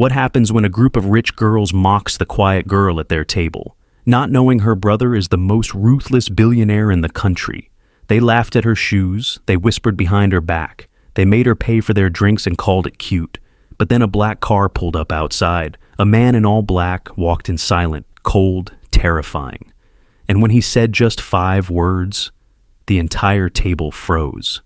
What happens when a group of rich girls mocks the quiet girl at their table, not knowing her brother is the most ruthless billionaire in the country? They laughed at her shoes, they whispered behind her back, they made her pay for their drinks and called it cute. But then a black car pulled up outside. A man in all black walked in silent, cold, terrifying. And when he said just 5 words, the entire table froze.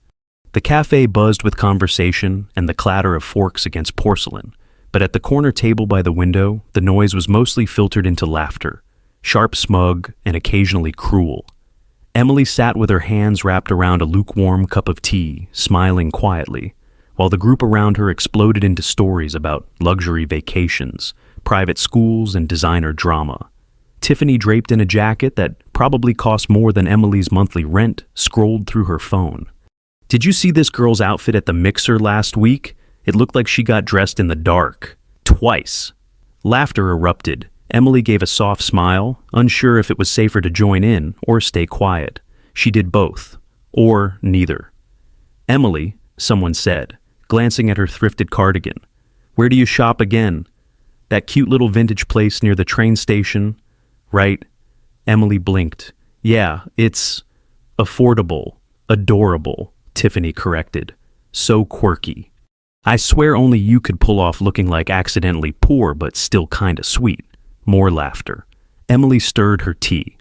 The cafe buzzed with conversation and the clatter of forks against porcelain. But at the corner table by the window, the noise was mostly filtered into laughter, sharp, smug, and occasionally cruel. Emily sat with her hands wrapped around a lukewarm cup of tea, smiling quietly, while the group around her exploded into stories about luxury vacations, private schools, and designer drama. Tiffany, draped in a jacket that probably cost more than Emily's monthly rent, scrolled through her phone. "Did you see this girl's outfit at the mixer last week? It looked like she got dressed in the dark. Twice." Laughter erupted. Emily gave a soft smile, unsure if it was safer to join in or stay quiet. She did both, or neither. "Emily," someone said, glancing at her thrifted cardigan, "where do you shop again?" "That cute little vintage place near the train station." "Right." Emily blinked. "Yeah, it's affordable, adorable," Tiffany corrected. "So quirky. I swear only you could pull off looking like accidentally poor but still kinda sweet." More laughter. Emily stirred her tea.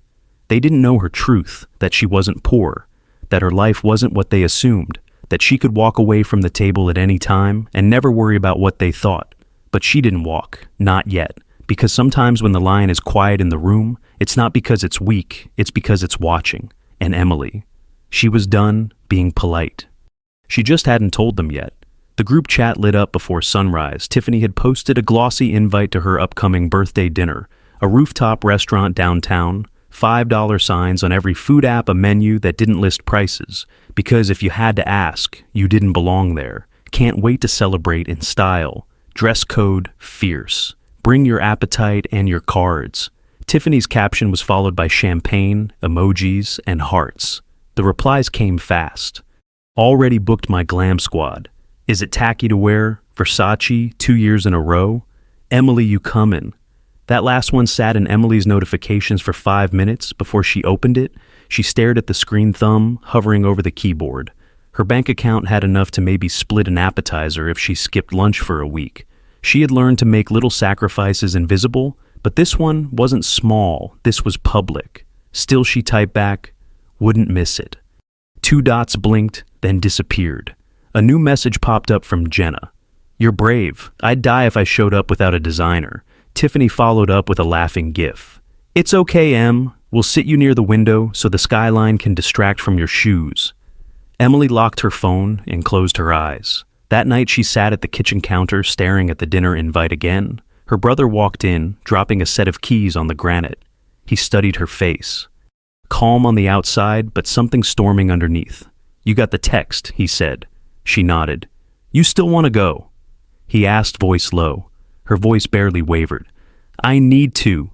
They didn't know her truth, that she wasn't poor, that her life wasn't what they assumed, that she could walk away from the table at any time and never worry about what they thought. But she didn't walk, not yet, because sometimes when the lion is quiet in the room, it's not because it's weak, it's because it's watching. And Emily, she was done being polite. She just hadn't told them yet. The group chat lit up before sunrise. Tiffany had posted a glossy invite to her upcoming birthday dinner, a rooftop restaurant downtown, $5 signs on every food app, a menu that didn't list prices, because if you had to ask, you didn't belong there. Can't wait to celebrate in style. Dress code fierce. Bring your appetite and your cards. Tiffany's caption was followed by champagne, emojis, and hearts. The replies came fast. "Already booked my glam squad. Is it tacky to wear Versace 2 years in a row? Emily, you comin'?" That last one sat in Emily's notifications for 5 minutes before she opened it. She stared at the screen thumb hovering over the keyboard. Her bank account had enough to maybe split an appetizer if she skipped lunch for a week. She had learned to make little sacrifices invisible, but this one wasn't small, this was public. Still, she typed back, "Wouldn't miss it." 2 dots blinked, then disappeared. A new message popped up from Jenna. "You're brave. I'd die if I showed up without a designer." Tiffany followed up with a laughing gif. "It's okay, Em. We'll sit you near the window so the skyline can distract from your shoes." Emily locked her phone and closed her eyes. That night she sat at the kitchen counter staring at the dinner invite again. Her brother walked in, dropping a set of keys on the granite. He studied her face. Calm on the outside, but something storming underneath. "You got the text," he said. She nodded. "You still want to go?" He asked, voice low. Her voice barely wavered. "I need to."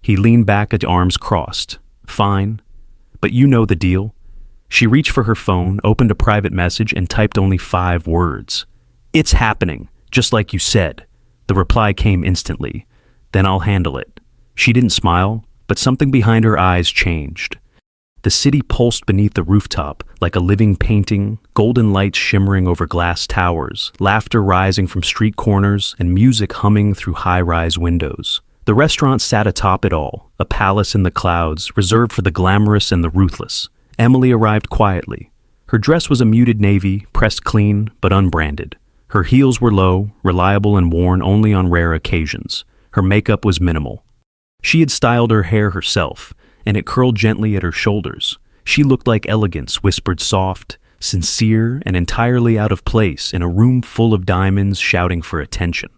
He leaned back at arms crossed. "Fine. But you know the deal." She reached for her phone, opened a private message, and typed only 5 words. "It's happening, just like you said." The reply came instantly. "Then I'll handle it." She didn't smile, but something behind her eyes changed. The city pulsed beneath the rooftop like a living painting, golden lights shimmering over glass towers, laughter rising from street corners, and music humming through high-rise windows. The restaurant sat atop it all, a palace in the clouds, reserved for the glamorous and the ruthless. Emily arrived quietly. Her dress was a muted navy, pressed clean but unbranded. Her heels were low, reliable and worn only on rare occasions. Her makeup was minimal. She had styled her hair herself, and it curled gently at her shoulders. She looked like elegance, whispered soft, sincere, and entirely out of place in a room full of diamonds shouting for attention.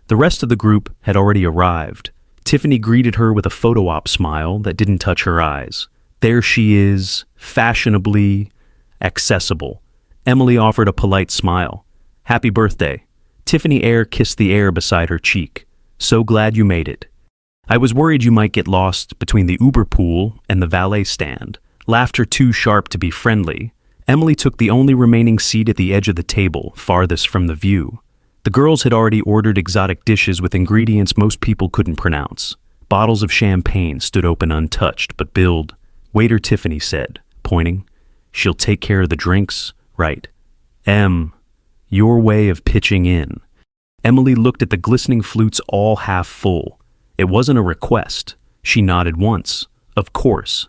The rest of the group had already arrived. Tiffany greeted her with a photo op smile that didn't touch her eyes. There she is, fashionably accessible. Emily offered a polite smile. "Happy birthday." Tiffany air kissed the air beside her cheek. "So glad you made it. I was worried you might get lost between the Uber pool and the valet stand." Laughter too sharp to be friendly. Emily took the only remaining seat at the edge of the table, farthest from the view. The The girls had already ordered exotic dishes with ingredients most people couldn't pronounce. Bottles of champagne stood open untouched, but billed. "Waiter," Tiffany said, pointing. "She'll take care of the drinks, right? Your way of pitching in." Emily looked at the glistening flutes all half full. It wasn't a request. She nodded once. "Of course."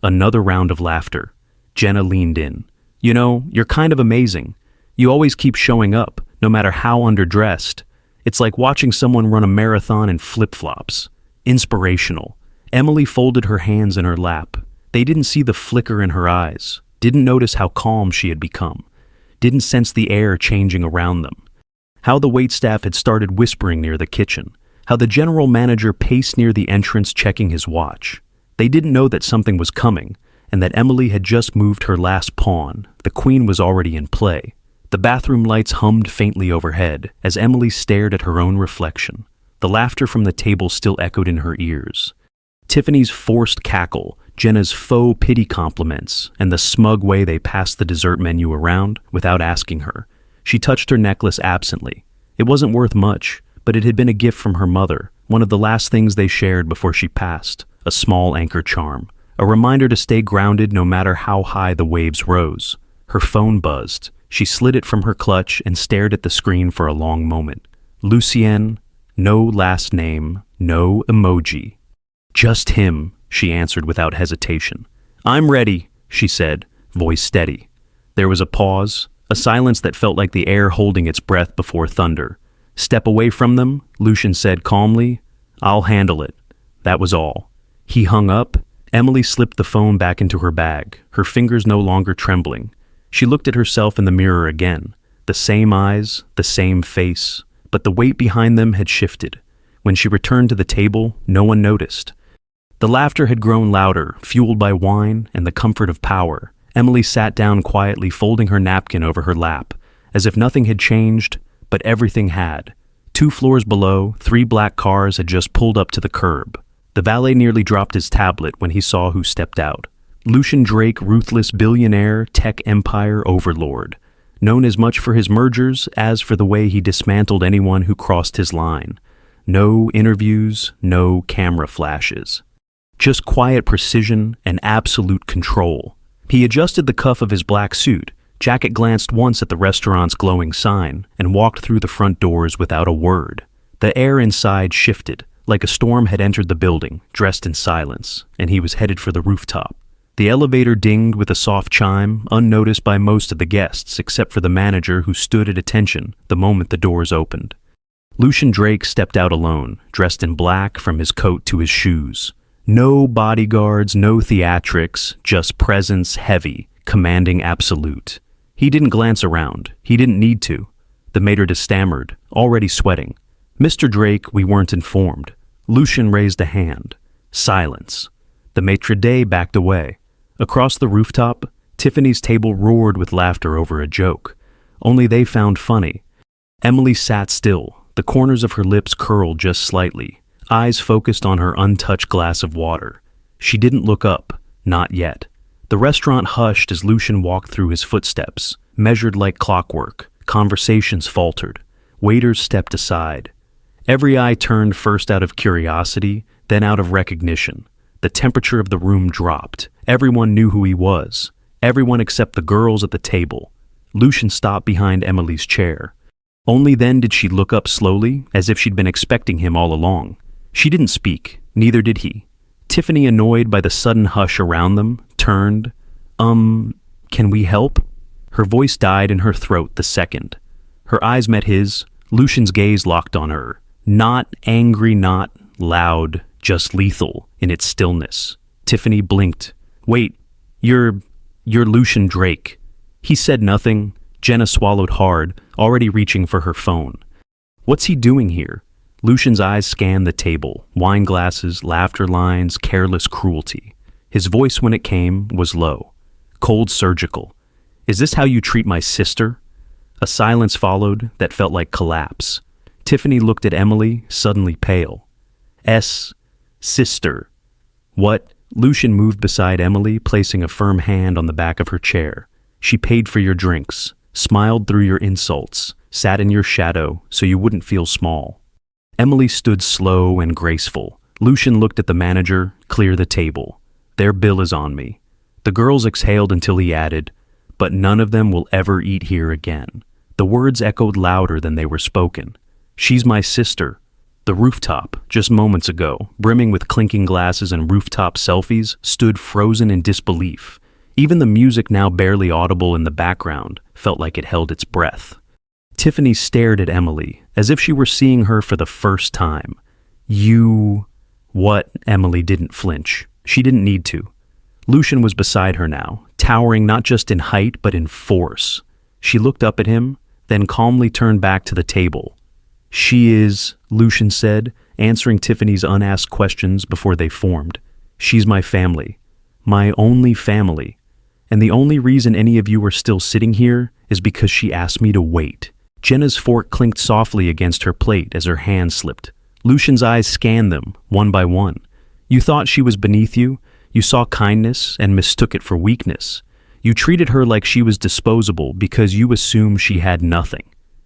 Another round of laughter. Jenna leaned in. "You know, you're kind of amazing. You always keep showing up, no matter how underdressed. It's like watching someone run a marathon in flip-flops. Inspirational." Emily folded her hands in her lap. They didn't see the flicker in her eyes, didn't notice how calm she had become, didn't sense the air changing around them. How the waitstaff had started whispering near the kitchen, how the general manager paced near the entrance checking his watch. They didn't know that something was coming, and that Emily had just moved her last pawn. The queen was already in play. The bathroom lights hummed faintly overhead as Emily stared at her own reflection. The laughter from the table still echoed in her ears. Tiffany's forced cackle, Jenna's faux pity compliments, and the smug way they passed the dessert menu around without asking her. She touched her necklace absently. It wasn't worth much, but it had been a gift from her mother, one of the last things they shared before she passed, a small anchor charm, a reminder to stay grounded no matter how high the waves rose. Her phone buzzed. She slid it from her clutch and stared at the screen for a long moment. Lucien, no last name, no emoji. "Just him," she answered without hesitation. "I'm ready," she said, voice steady. There was a pause, a silence that felt like the air holding its breath before thunder. "Step away from them," Lucien said calmly. "I'll handle it." That was all. He hung up. Emily slipped the phone back into her bag, her fingers no longer trembling. She looked at herself in the mirror again. The same eyes, the same face, but the weight behind them had shifted. When she returned to the table, no one noticed. The laughter had grown louder, fueled by wine and the comfort of power. Emily sat down quietly, folding her napkin over her lap, as if nothing had changed, but everything had. 2 floors below, 3 black cars had just pulled up to the curb. The valet nearly dropped his tablet when he saw who stepped out. Lucian Drake, ruthless billionaire, tech empire overlord, known as much for his mergers as for the way he dismantled anyone who crossed his line. No interviews, no camera flashes. Just quiet precision and absolute control. He adjusted the cuff of his black suit. Jacket glanced once at the restaurant's glowing sign and walked through the front doors without a word. The air inside shifted, like a storm had entered the building, dressed in silence, and he was headed for the rooftop. The elevator dinged with a soft chime, unnoticed by most of the guests except for the manager who stood at attention the moment the doors opened. Lucian Drake stepped out alone, dressed in black from his coat to his shoes. No bodyguards, no theatrics, just presence heavy, commanding absolute. He didn't glance around. He didn't need to. The maitre d' stammered, already sweating. "Mr. Drake, we weren't informed." Lucian raised a hand. Silence. The maitre d' backed away. Across the rooftop, Tiffany's table roared with laughter over a joke. Only they found funny. Emily sat still, the corners of her lips curled just slightly, eyes focused on her untouched glass of water. She didn't look up, not yet. The restaurant hushed as Lucian walked through his footsteps, measured like clockwork. Conversations faltered. Waiters stepped aside. Every eye turned first out of curiosity, then out of recognition. The temperature of the room dropped. Everyone knew who he was. Everyone except the girls at the table. Lucian stopped behind Emily's chair. Only then did she look up slowly, as if she'd been expecting him all along. She didn't speak, neither did he. Tiffany, annoyed by the sudden hush around them, turned. Can we help?" Her voice died in her throat the second. Her eyes met his. Lucian's gaze locked on her. Not angry, not loud, just lethal in its stillness. Tiffany blinked. "Wait, you're Lucian Drake." He said nothing. Jenna swallowed hard, already reaching for her phone. "What's he doing here?" Lucian's eyes scanned the table, wine glasses, laughter lines, careless cruelty. His voice, when it came, was low, cold, surgical. "Is this how you treat my sister?" A silence followed that felt like collapse. Tiffany looked at Emily, suddenly pale. Sister. What? Lucian moved beside Emily, placing a firm hand on the back of her chair. "She paid for your drinks, smiled through your insults, sat in your shadow so you wouldn't feel small. Emily stood slow and graceful. Lucian looked at the manager, clear the table. Their bill is on me. The girls exhaled until he added, but none of them will ever eat here again. The words echoed louder than they were spoken. She's my sister. The rooftop, just moments ago, brimming with clinking glasses and rooftop selfies, stood frozen in disbelief. Even the music, now barely audible in the background, felt like it held its breath. Tiffany stared at Emily, as if she were seeing her for the first time. You... What? Emily didn't flinch. She didn't need to. Lucian was beside her now, towering not just in height but in force. She looked up at him, then calmly turned back to the table. She is, Lucian said, answering Tiffany's unasked questions before they formed. She's my family. My only family. And the only reason any of you are still sitting here is because she asked me to wait. Jenna's fork clinked softly against her plate as her hand slipped. Lucian's eyes scanned them, one by one. You thought she was beneath you. You saw kindness and mistook it for weakness. You treated her like she was disposable because you assumed she had nothing.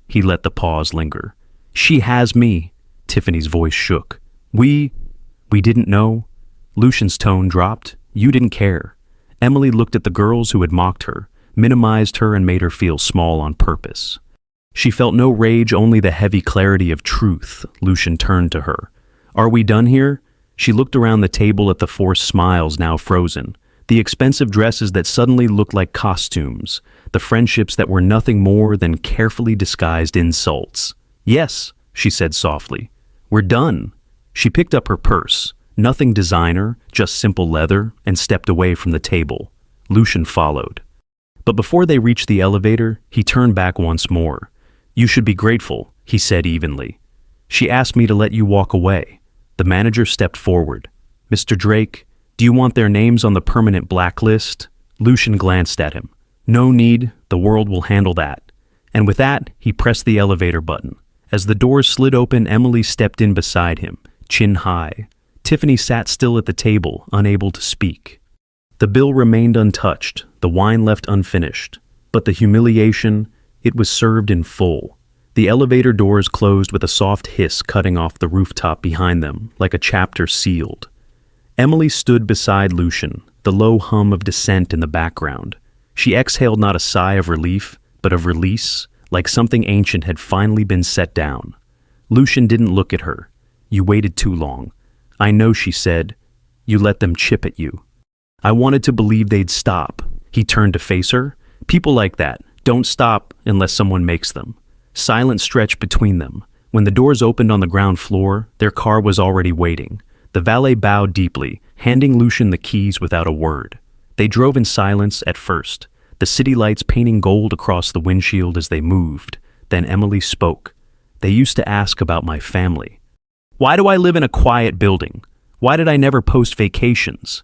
He let the pause linger. She has me. Tiffany's voice shook. We didn't know. Lucian's tone dropped. You didn't care. Emily looked at the girls who had mocked her, minimized her, and made her feel small on purpose. She felt no rage, only the heavy clarity of truth. Lucian turned to her. Are we done here? She looked around the table at the forced smiles now frozen, the expensive dresses that suddenly looked like costumes, the friendships that were nothing more than carefully disguised insults. Yes, she said softly. We're done. She picked up her purse, nothing designer, just simple leather, and stepped away from the table. Lucian followed. But before they reached the elevator, he turned back once more. You should be grateful, he said evenly. She asked me to let you walk away. The manager stepped forward. Mr. Drake, do you want their names on the permanent blacklist? Lucian glanced at him. No need, the world will handle that. And with that, he pressed the elevator button. As the doors slid open, Emily stepped in beside him, chin high. Tiffany sat still at the table, unable to speak. The bill remained untouched, the wine left unfinished. But the humiliation, it was served in full. The elevator doors closed with a soft hiss cutting off the rooftop behind them, like a chapter sealed. Emily stood beside Lucian, the low hum of dissent in the background. She exhaled not a sigh of relief, but of release, like something ancient had finally been set down. Lucian didn't look at her. You waited too long. I know, she said. You let them chip at you. I wanted to believe they'd stop. He turned to face her. People like that don't stop unless someone makes them. Silence stretched between them. When the doors opened on the ground floor, their car was already waiting. The valet bowed deeply, handing Lucian the keys without a word. They drove in silence at first, the city lights painting gold across the windshield as they moved. Then Emily spoke. They used to ask about my family. Why do I live in a quiet building? Why did I never post vacations?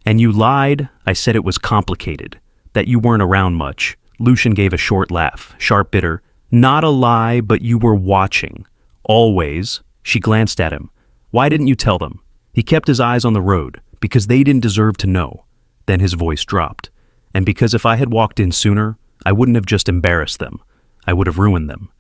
And you lied. I said it was complicated, that you weren't around much. Lucian gave a short laugh, sharp, bitter. Not a lie, but you were watching. Always. She glanced at him. Why didn't you tell them? He kept his eyes on the road, because they didn't deserve to know. Then his voice dropped. And because if I had walked in sooner, I wouldn't have just embarrassed them. I would have ruined them.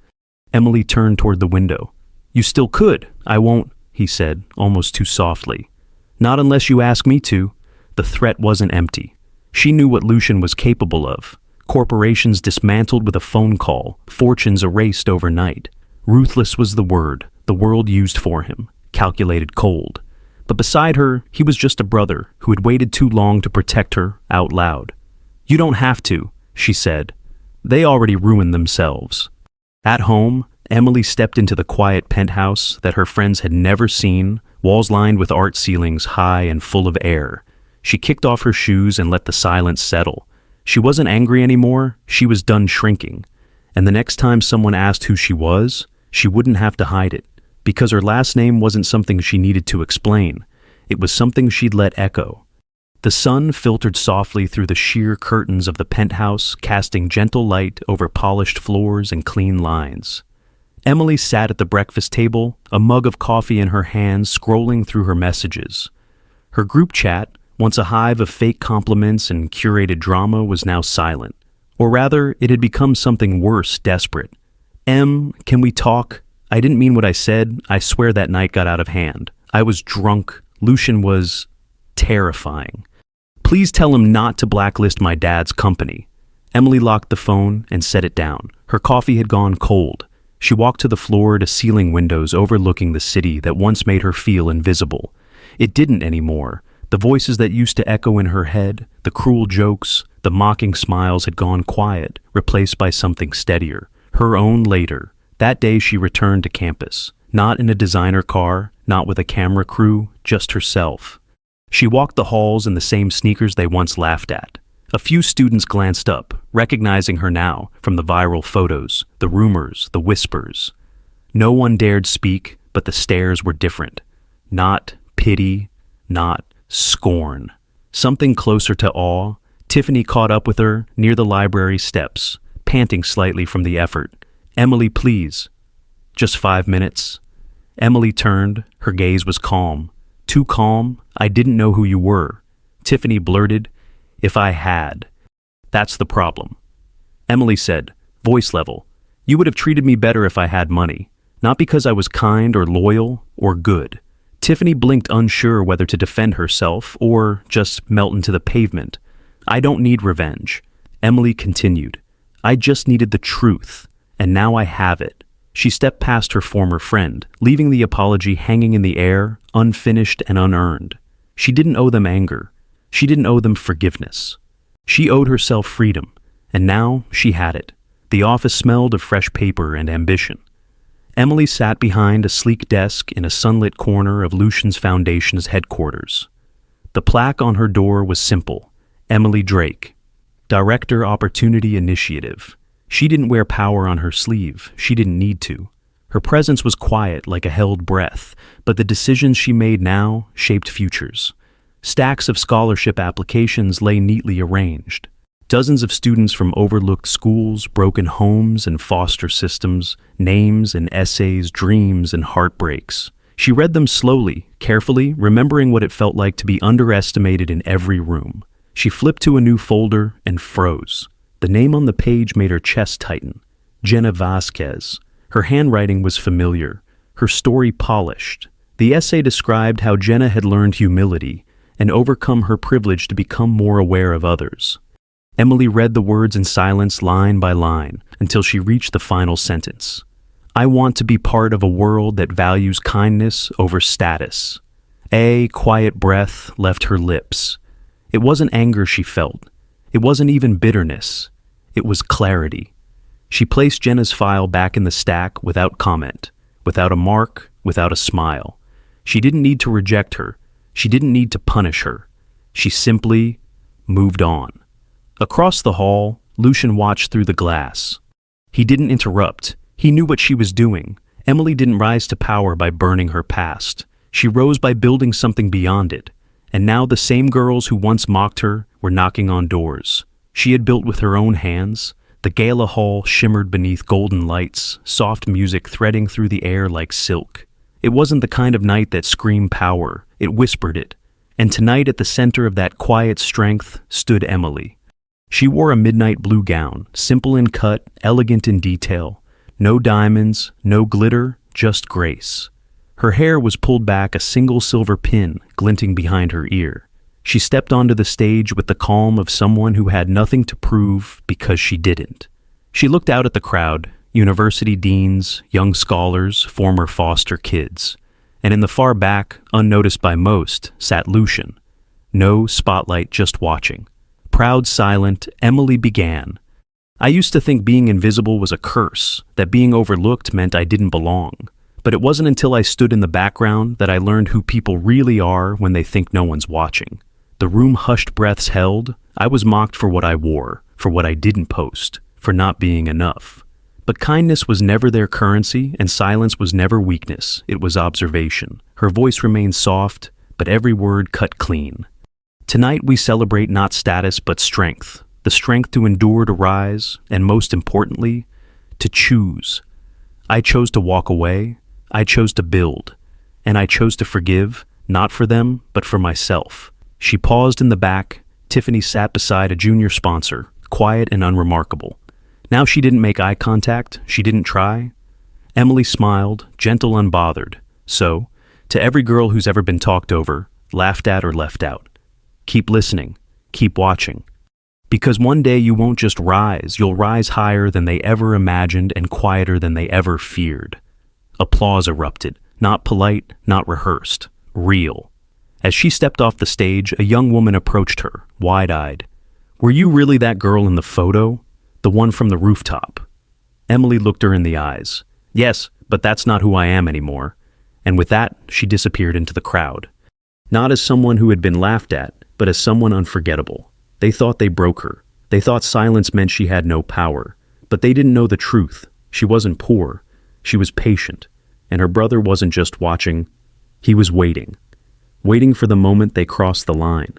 Emily turned toward the window. You still could. I won't, he said, almost too softly. Not unless you ask me to. The threat wasn't empty. She knew what Lucian was capable of. Corporations dismantled with a phone call, fortunes erased overnight. Ruthless was the word the world used for him, calculated cold. But beside her, he was just a brother who had waited too long to protect her out loud. You don't have to, she said. They already ruined themselves. At home, Emily stepped into the quiet penthouse that her friends had never seen, walls lined with art ceilings high and full of air. She kicked off her shoes and let the silence settle. She wasn't angry anymore, she was done shrinking. And the next time someone asked who she was, she wouldn't have to hide it, because her last name wasn't something she needed to explain. It was something she'd let echo. The sun filtered softly through the sheer curtains of the penthouse, casting gentle light over polished floors and clean lines. Emily sat at the breakfast table, a mug of coffee in her hand, scrolling through her messages. Her group chat, once a hive of fake compliments and curated drama, was now silent. Or rather, it had become something worse, desperate. Can we talk? I didn't mean what I said. I swear that night got out of hand. I was drunk. Lucian was terrifying. Please tell him not to blacklist my dad's company. Emily locked the phone and set it down. Her coffee had gone cold. She walked to the floor to ceiling windows overlooking the city that once made her feel invisible. It didn't anymore. The voices that used to echo in her head, the cruel jokes, the mocking smiles had gone quiet, replaced by something steadier. Her own later. That day she returned to campus. Not in a designer car, not with a camera crew, just herself. She walked the halls in the same sneakers they once laughed at. A few students glanced up, recognizing her now from the viral photos, the rumors, the whispers. No one dared speak, but the stares were different. Not pity, not scorn. Something closer to awe. Tiffany caught up with her near the library steps, panting slightly from the effort. Emily, please. Just 5 minutes. Emily turned. Her gaze was calm. Too calm. I didn't know who you were. Tiffany blurted, if I had. That's the problem. Emily said, voice level, you would have treated me better if I had money. Not because I was kind or loyal or good. Tiffany blinked, unsure whether to defend herself or just melt into the pavement. I don't need revenge. Emily continued, I just needed the truth, and now I have it. She stepped past her former friend, leaving the apology hanging in the air, unfinished and unearned. She didn't owe them anger. She didn't owe them forgiveness. She owed herself freedom, and now she had it. The office smelled of fresh paper and ambition. Emily sat behind a sleek desk in a sunlit corner of Lucian's Foundation's headquarters. The plaque on her door was simple, Emily Drake, Director Opportunity Initiative. She didn't wear power on her sleeve. She didn't need to. Her presence was quiet like a held breath, but the decisions she made now shaped futures. Stacks of scholarship applications lay neatly arranged. Dozens of students from overlooked schools, broken homes and foster systems, names and essays, dreams and heartbreaks. She read them slowly, carefully, remembering what it felt like to be underestimated in every room. She flipped to a new folder and froze. The name on the page made her chest tighten. Jenna Vasquez. Her handwriting was familiar, her story polished. The essay described how Jenna had learned humility and overcome her privilege to become more aware of others. Emily read the words in silence, line by line, until she reached the final sentence. I want to be part of a world that values kindness over status. A quiet breath left her lips. It wasn't anger she felt. It wasn't even bitterness. It was clarity. She placed Jenna's file back in the stack without comment, without a mark, without a smile. She didn't need to reject her. She didn't need to punish her. She simply moved on. Across the hall, Lucian watched through the glass. He didn't interrupt. He knew what she was doing. Emily didn't rise to power by burning her past. She rose by building something beyond it. And now the same girls who once mocked her were knocking on doors. She had built with her own hands. The gala hall shimmered beneath golden lights, soft music threading through the air like silk. It wasn't the kind of night that screamed power. It whispered it. And tonight at the center of that quiet strength stood Emily. She wore a midnight blue gown, simple in cut, elegant in detail. No diamonds, no glitter, just grace. Her hair was pulled back, a single silver pin glinting behind her ear. She stepped onto the stage with the calm of someone who had nothing to prove because she didn't. She looked out at the crowd, university deans, young scholars, former foster kids. And in the far back, unnoticed by most, sat Lucian. No spotlight, just watching. Proud, silent, Emily began. I used to think being invisible was a curse, that being overlooked meant I didn't belong. But it wasn't until I stood in the background that I learned who people really are when they think no one's watching. The room hushed breaths held. I was mocked for what I wore, for what I didn't post, for not being enough. But kindness was never their currency, and silence was never weakness. It was observation. Her voice remained soft, but every word cut clean. Tonight we celebrate not status but strength. The strength to endure, to rise, and most importantly, to choose. I chose to walk away. I chose to build. And I chose to forgive, not for them, but for myself. She paused in the back. Tiffany sat beside a junior sponsor, quiet and unremarkable. Now she didn't make eye contact, she didn't try. Emily smiled, gentle, unbothered. So, to every girl who's ever been talked over, laughed at, or left out, keep listening, keep watching. Because one day you won't just rise, you'll rise higher than they ever imagined and quieter than they ever feared. Applause erupted, not polite, not rehearsed, real. As she stepped off the stage, a young woman approached her, wide-eyed. "Were you really that girl in the photo? The one from the rooftop?" Emily looked her in the eyes. "Yes, but that's not who I am anymore." And with that, she disappeared into the crowd. Not as someone who had been laughed at, but as someone unforgettable. They thought they broke her. They thought silence meant she had no power. But they didn't know the truth. She wasn't poor. She was patient. And her brother wasn't just watching. He was waiting. Waiting for the moment they crossed the line.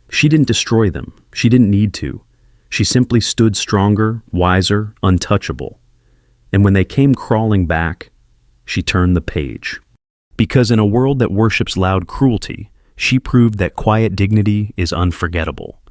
She didn't destroy them. She didn't need to. She simply stood stronger, wiser, untouchable. And when they came crawling back, she turned the page. Because in a world that worships loud cruelty, she proved that quiet dignity is unforgettable.